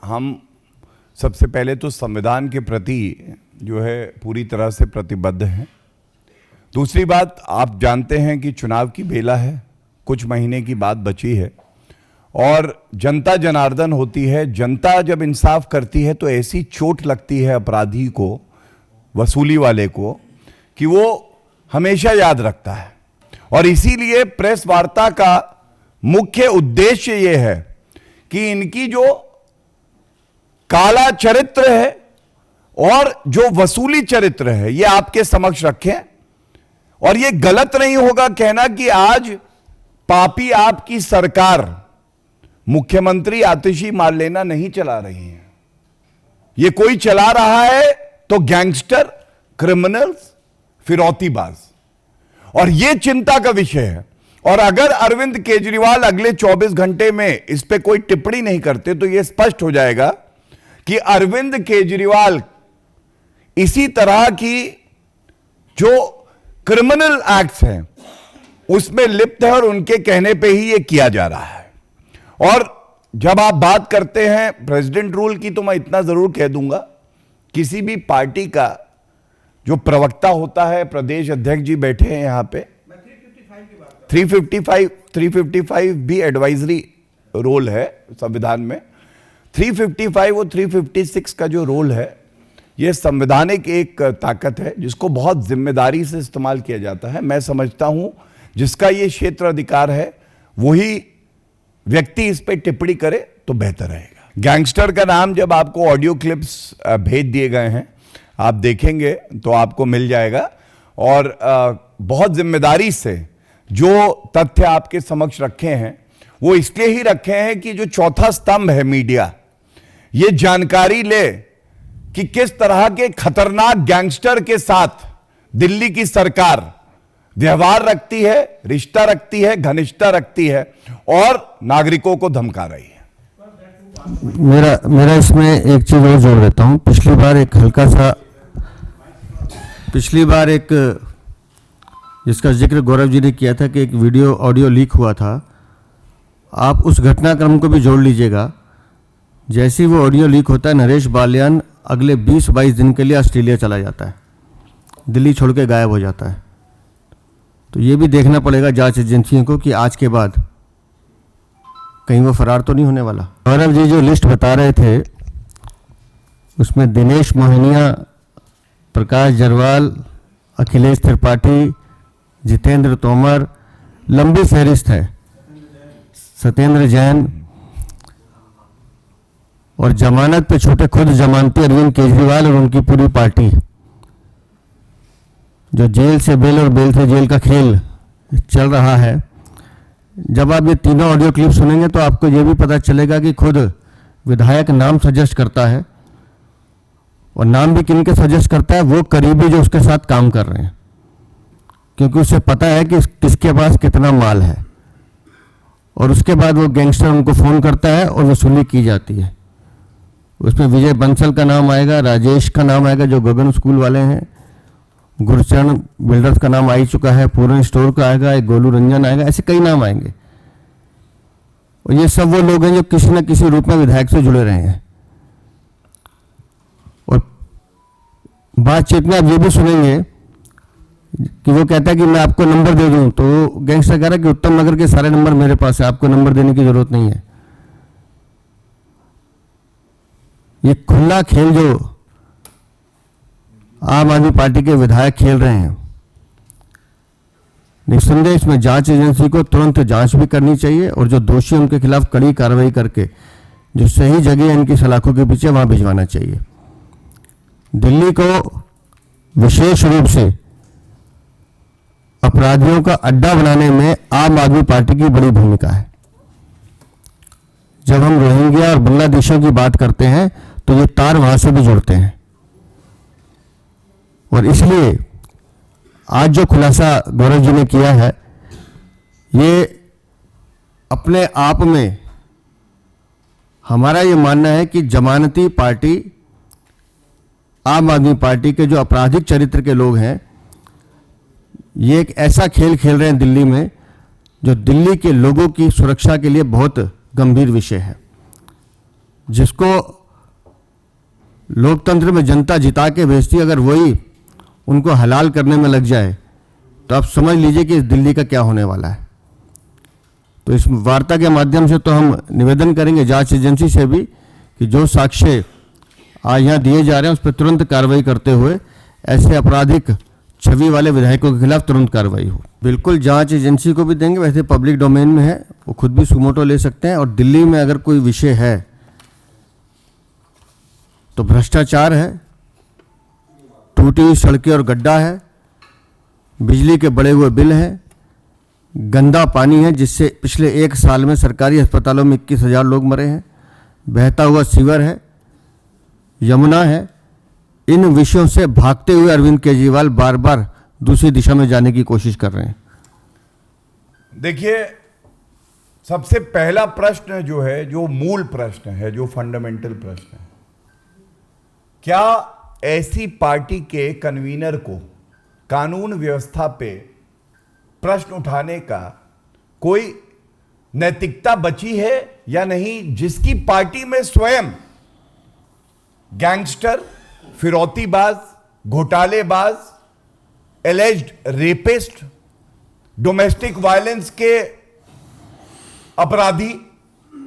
हम सबसे पहले तो संविधान के प्रति जो है पूरी तरह से प्रतिबद्ध हैं। दूसरी बात, आप जानते हैं कि चुनाव की बेला है, कुछ महीने की बात बची है और जनता जनार्दन होती है। जनता जब इंसाफ करती है तो ऐसी चोट लगती है अपराधी को, वसूली वाले को, कि वो हमेशा याद रखता है। और इसीलिए प्रेस वार्ता का मुख्य उद्देश्य ये है कि इनकी जो काला चरित्र है और जो वसूली चरित्र है ये आपके समक्ष रखें। और ये गलत नहीं होगा कहना कि आज पापी आपकी सरकार मुख्यमंत्री आतिशी मारलेना नहीं चला रही है, ये कोई चला रहा है तो गैंगस्टर, क्रिमिनल्स, फिरौतीबाज, और ये चिंता का विषय है। और अगर अरविंद केजरीवाल अगले 24 घंटे में इस पे कोई टिप्पणी नहीं करते तो यह स्पष्ट हो जाएगा कि अरविंद केजरीवाल इसी तरह की जो क्रिमिनल एक्ट्स हैं उसमें लिप्त है और उनके कहने पे ही यह किया जा रहा है। और जब आप बात करते हैं प्रेसिडेंट रूल की, तो मैं इतना जरूर कह दूंगा, किसी भी पार्टी का जो प्रवक्ता होता है, प्रदेश अध्यक्ष जी बैठे हैं यहां पे, 355 भी एडवाइजरी रोल है संविधान में, 355 और 356 का जो रोल है यह संवैधानिक एक ताकत है जिसको बहुत जिम्मेदारी से इस्तेमाल किया जाता है। मैं समझता हूं जिसका ये क्षेत्र अधिकार है वही व्यक्ति इस पे टिप्पणी करे तो बेहतर रहेगा। गैंगस्टर का नाम जब आपको ऑडियो क्लिप्स भेज दिए गए हैं, आप देखेंगे तो आपको मिल जाएगा। और बहुत जिम्मेदारी से जो तथ्य आपके समक्ष रखे हैं वो इसलिए ही रखे हैं कि जो चौथा स्तंभ है मीडिया, ये जानकारी ले कि किस तरह के खतरनाक गैंगस्टर के साथ दिल्ली की सरकार व्यवहार रखती है, रिश्ता रखती है, घनिष्ठता रखती है और नागरिकों को धमका रही है। मेरा इसमें एक चीज और जोड़ देता हूं। पिछली बार एक जिसका जिक्र गौरव जी ने किया था कि एक वीडियो ऑडियो लीक हुआ था, आप उस घटनाक्रम को भी जोड़ लीजिएगा। जैसे ही वो ऑडियो लीक होता है, नरेश बालियान अगले 20-22 दिन के लिए ऑस्ट्रेलिया चला जाता है, दिल्ली छोड़ के गायब हो जाता है। तो ये भी देखना पड़ेगा जांच एजेंसियों को कि आज के बाद कहीं वो फरार तो नहीं होने वाला। गौरव जी जो लिस्ट बता रहे थे उसमें दिनेश मोहनिया, प्रकाश जरवाल, अखिलेश त्रिपाठी, जितेंद्र तोमर, लंबी फहरिस्त है, सत्येंद्र जैन, और जमानत पे छूटे खुद जमानती अरविंद केजरीवाल और उनकी पूरी पार्टी। जो जेल से बेल और बेल से जेल का खेल चल रहा है, जब आप ये तीनों ऑडियो क्लिप सुनेंगे तो आपको ये भी पता चलेगा कि खुद विधायक नाम सजेस्ट करता है, और नाम भी किन के सजेस्ट करता है, वो करीबी जो उसके साथ काम कर रहे हैं, क्योंकि उसे पता है कि किसके पास कितना माल है। और उसके बाद वो गैंगस्टर उनको फ़ोन करता है और वसूली की जाती है। उसमें विजय बंसल का नाम आएगा, राजेश का नाम आएगा जो गगन स्कूल वाले हैं, गुरचरण बिल्डर्स का नाम आ ही चुका है, पूर्ण स्टोर का आएगा, एक गोलू रंजन आएगा, ऐसे कई नाम आएंगे। और ये सब वो लोग हैं जो किसी न किसी रूप में विधायक से जुड़े रहे हैं। और बातचीत में आप ये भी सुनेंगे कि वो कहता है कि मैं आपको नंबर दे दूं, तो गैंगस्टर कह रहा है कि उत्तम नगर के सारे नंबर मेरे पास है, आपको नंबर देने की जरूरत नहीं है। ये खुला खेल जो आम आदमी पार्टी के विधायक खेल रहे हैं, निस्संदेह इसमें जांच एजेंसी को तुरंत जांच भी करनी चाहिए और जो दोषी उनके खिलाफ कड़ी कार्रवाई करके जो सही जगह इनकी सलाखों के पीछे वहां भिजवाना चाहिए। दिल्ली को विशेष रूप से अपराधियों का अड्डा बनाने में आम आदमी पार्टी की बड़ी भूमिका है। जब हम रोहिंग्या और बांग्लादेशियों की बात करते हैं तो ये तार वहां से भी जुड़ते हैं। और इसलिए आज जो खुलासा गौरव जी ने किया है, ये अपने आप में हमारा ये मानना है कि जमानती पार्टी, आम आदमी पार्टी के जो आपराधिक चरित्र के लोग हैं, ये एक ऐसा खेल खेल रहे हैं दिल्ली में जो दिल्ली के लोगों की सुरक्षा के लिए बहुत गंभीर विषय है। जिसको लोकतंत्र में जनता जिता के भेजती, अगर वही उनको हलाल करने में लग जाए तो आप समझ लीजिए कि इस दिल्ली का क्या होने वाला है। तो इस वार्ता के माध्यम से तो हम निवेदन करेंगे जांच एजेंसी से भी कि जो साक्ष्य आज यहाँ दिए जा रहे हैं उस पर तुरंत कार्रवाई करते हुए ऐसे आपराधिक छवि वाले विधायकों के खिलाफ तुरंत कार्रवाई हो। बिल्कुल जांच एजेंसी को भी देंगे, वैसे पब्लिक डोमेन में है, वो खुद भी सुमोटो ले सकते हैं। और दिल्ली में अगर कोई विषय है तो भ्रष्टाचार है, टूटी हुई सड़कें और गड्ढा है, बिजली के बढ़े हुए बिल हैं, गंदा पानी है जिससे पिछले 1 साल में सरकारी अस्पतालों में 21,000 लोग मरे हैं, बहता हुआ सीवर है, यमुना है। इन विषयों से भागते हुए अरविंद केजरीवाल बार बार दूसरी दिशा में जाने की कोशिश कर रहे हैं। देखिए, सबसे पहला प्रश्न जो है, जो मूल प्रश्न है, जो फंडामेंटल प्रश्न है, क्या ऐसी पार्टी के कन्वीनर को कानून व्यवस्था पे प्रश्न उठाने का कोई नैतिकता बची है या नहीं, जिसकी पार्टी में स्वयं गैंगस्टर, फिरौतीबाज, घोटालेबाज, एलेज्ड रेपिस्ट, डोमेस्टिक वायलेंस के अपराधी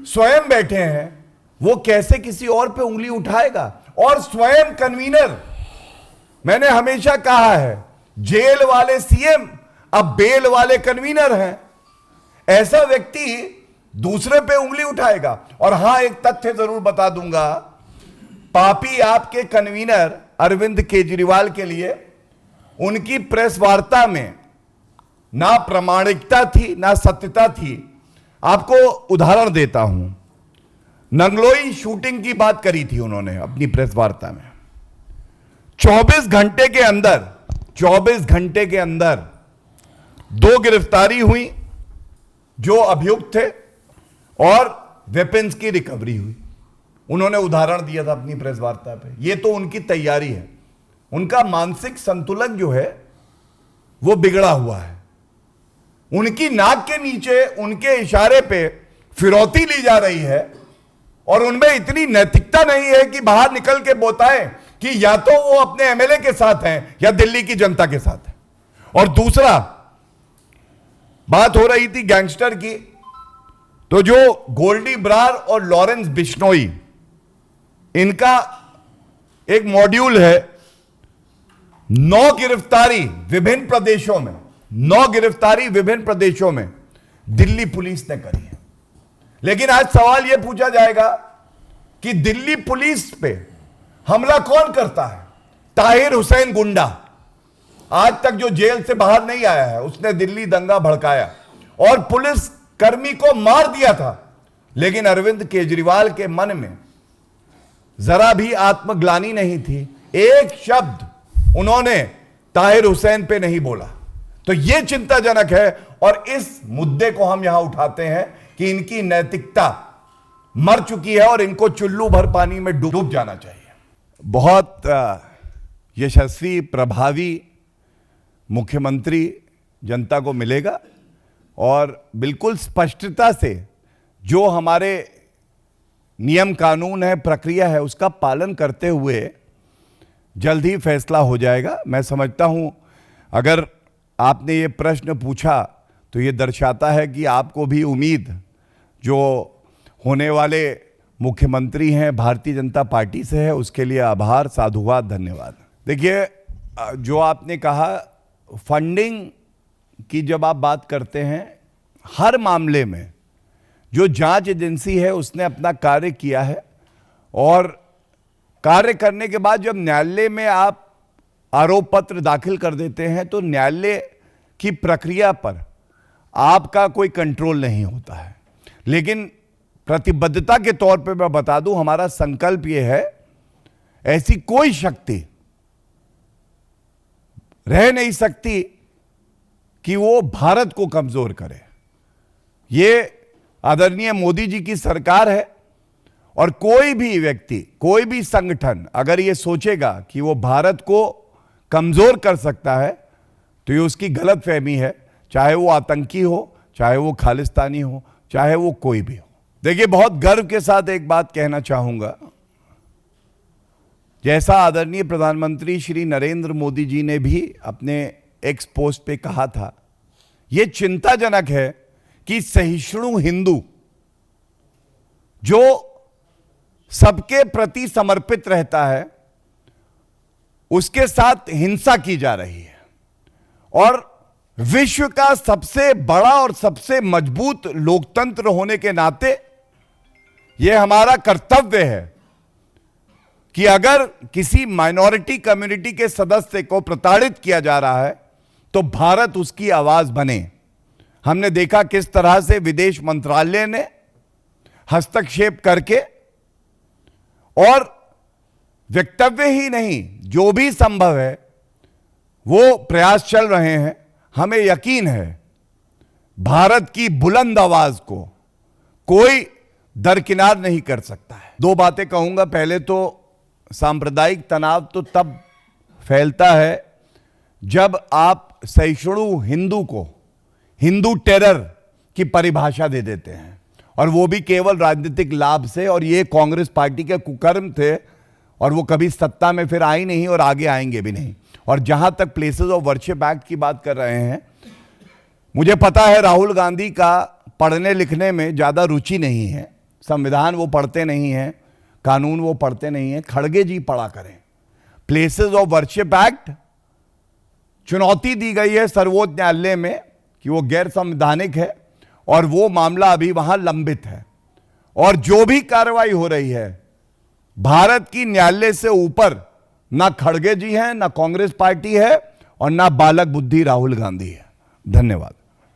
स्वयं बैठे हैं, वो कैसे किसी और पे उंगली उठाएगा? और स्वयं कन्वीनर, मैंने हमेशा कहा है, जेल वाले सीएम अब बेल वाले कन्वीनर हैं। ऐसा व्यक्ति दूसरे पे उंगली उठाएगा। और हां, एक तथ्य जरूर बता दूंगा, पापी आपके कन्वीनर अरविंद केजरीवाल के लिए उनकी प्रेस वार्ता में ना प्रामाणिकता थी ना सत्यता थी। आपको उदाहरण देता हूं, नंगलोई शूटिंग की बात करी थी उन्होंने अपनी प्रेस वार्ता में। 24 घंटे के अंदर 2 गिरफ्तारी हुई जो अभियुक्त थे और वेपन्स की रिकवरी हुई। उन्होंने उदाहरण दिया था अपनी प्रेस वार्ता पे। ये तो उनकी तैयारी है। उनका मानसिक संतुलन जो है वो बिगड़ा हुआ है। उनकी नाक के नीचे उनके इशारे पे फिरौती ली जा रही है और उनमें इतनी नैतिकता नहीं है कि बाहर निकल के बताएं कि या तो वो अपने एमएलए के साथ हैं या दिल्ली की जनता के साथ हैं। और दूसरा, बात हो रही थी गैंगस्टर की, तो जो गोल्डी ब्रार और लॉरेंस बिश्नोई, इनका एक मॉड्यूल है, 9 गिरफ्तारी विभिन्न प्रदेशों में दिल्ली पुलिस ने करी है। लेकिन आज सवाल यह पूछा जाएगा कि दिल्ली पुलिस पे हमला कौन करता है? ताहिर हुसैन गुंडा, आज तक जो जेल से बाहर नहीं आया है, उसने दिल्ली दंगा भड़काया और पुलिस कर्मी को मार दिया था। लेकिन अरविंद केजरीवाल के मन में जरा भी आत्मग्लानि नहीं थी, एक शब्द उन्होंने ताहिर हुसैन पे नहीं बोला। तो यह चिंताजनक है और इस मुद्दे को हम यहां उठाते हैं कि इनकी नैतिकता मर चुकी है और इनको चुल्लू भर पानी में डूब जाना चाहिए। बहुत यशस्वी, प्रभावी मुख्यमंत्री जनता को मिलेगा और बिल्कुल स्पष्टता से जो हमारे नियम कानून है, प्रक्रिया है, उसका पालन करते हुए जल्द ही फैसला हो जाएगा। मैं समझता हूं अगर आपने ये प्रश्न पूछा तो ये दर्शाता है कि आपको भी उम्मीद जो होने वाले मुख्यमंत्री हैं भारतीय जनता पार्टी से है। उसके लिए आभार, साधुवाद, धन्यवाद। देखिए, जो आपने कहा फंडिंग की, जब आप बात करते हैं, हर मामले में जो जांच एजेंसी है उसने अपना कार्य किया है और कार्य करने के बाद जब न्यायालय में आप आरोप पत्र दाखिल कर देते हैं तो न्यायालय की प्रक्रिया पर आपका कोई कंट्रोल नहीं होता है। लेकिन प्रतिबद्धता के तौर पे मैं बता दूं, हमारा संकल्प यह है, ऐसी कोई शक्ति रह नहीं सकती कि वो भारत को कमजोर करे। ये आदरणीय मोदी जी की सरकार है और कोई भी व्यक्ति, कोई भी संगठन अगर ये सोचेगा कि वो भारत को कमजोर कर सकता है तो ये उसकी गलतफहमी है, चाहे वो आतंकी हो, चाहे वो खालिस्तानी हो, चाहे वो कोई भी हो। देखिए, बहुत गर्व के साथ एक बात कहना चाहूंगा। जैसा आदरणीय प्रधानमंत्री श्री नरेंद्र मोदी जी ने भी अपने एक्स पोस्ट पे कहा था, यह चिंताजनक है कि सहिष्णु हिंदू जो सबके प्रति समर्पित रहता है, उसके साथ हिंसा की जा रही है। और विश्व का सबसे बड़ा और सबसे मजबूत लोकतंत्र होने के नाते यह हमारा कर्तव्य है कि अगर किसी माइनॉरिटी कम्युनिटी के सदस्य को प्रताड़ित किया जा रहा है तो भारत उसकी आवाज बने। हमने देखा किस तरह से विदेश मंत्रालय ने हस्तक्षेप करके, और वक्तव्य ही नहीं, जो भी संभव है वो प्रयास चल रहे हैं। हमें यकीन है भारत की बुलंद आवाज को कोई दरकिनार नहीं कर सकता है। दो बातें कहूंगा। पहले तो सांप्रदायिक तनाव तो तब फैलता है जब आप सहिष्णु हिंदू को हिंदू टेरर की परिभाषा दे देते हैं, और वो भी केवल राजनीतिक लाभ से। और ये कांग्रेस पार्टी के कुकर्म थे, और वो कभी सत्ता में फिर आई नहीं और आगे आएंगे भी नहीं। और जहां तक प्लेसेस ऑफ वर्शिप एक्ट की बात कर रहे हैं, मुझे पता है राहुल गांधी का पढ़ने लिखने में ज्यादा रुचि नहीं है, संविधान वो पढ़ते नहीं हैं, कानून वो पढ़ते नहीं हैं। खड़गे जी पढ़ा करें। प्लेसेस ऑफ वर्शिप एक्ट चुनौती दी गई है सर्वोच्च न्यायालय में कि वो गैर संवैधानिक है, और वो मामला अभी वहां लंबित है। और जो भी कार्रवाई हो रही है, भारत की न्यायालय से ऊपर ना खड़गे जी हैं, ना कांग्रेस पार्टी है, और ना बालक बुद्धि राहुल गांधी है। धन्यवाद।